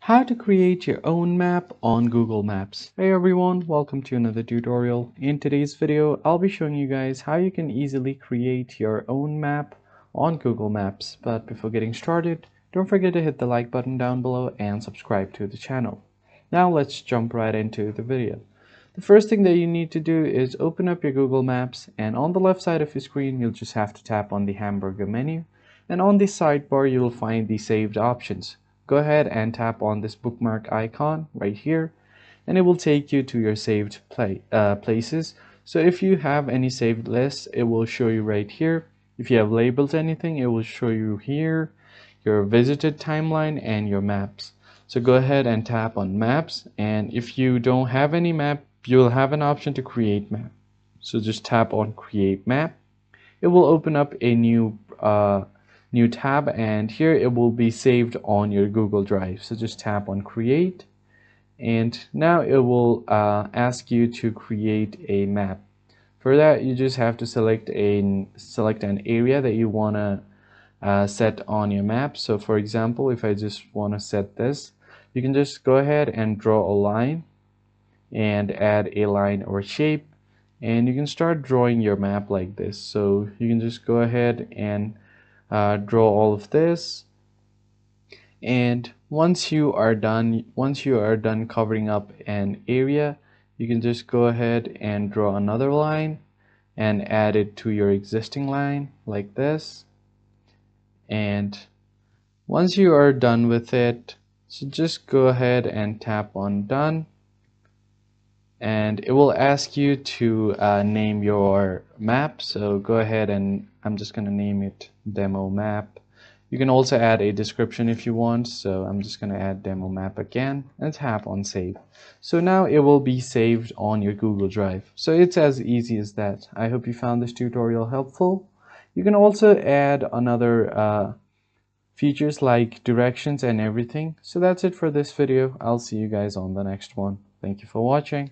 How to create your own map on Google Maps. Hey everyone, welcome to another tutorial. In today's video, I'll be showing you guys how you can easily create your own map on Google Maps. But before getting started, don't forget to hit the like button down below and subscribe to the channel. Now let's jump right into the video. The first thing that you need to do is open up your Google Maps, and on the left side of your screen, you'll just have to tap on the hamburger menu, and on the sidebar, you'll find the saved options. Go ahead and tap on this bookmark icon right here, and it will take you to your saved places. So if you have any saved lists, it will show you right here. If you have labeled anything, it will show you here your visited timeline and your maps. So go ahead and tap on maps, and if you don't have any map, you'll have an option to create map. So just tap on create map. It will open up a new tab, and here it will be saved on your Google Drive. So just tap on create, and now it will ask you to create a map. For that, you just have to select an area that you want to set on your map. So for example, if I just want to set this, you can just go ahead and draw a line and add a line or shape, and you can start drawing your map like this. So you can just go ahead and draw all of this, and once you are done covering up an area, you can just go ahead and draw another line and add it to your existing line like this. And once you are done with it, so just go ahead and tap on done, and it will ask you to name your map. So go ahead, and I'm just going to name it demo map. You can also add a description if you want, so I'm just going to add demo map again and tap on save. So now it will be saved on your Google Drive. So it's as easy as that. I hope you found this tutorial helpful. You can also add another features like directions and everything. So that's it for this video. I'll see you guys on the next one. Thank you for watching.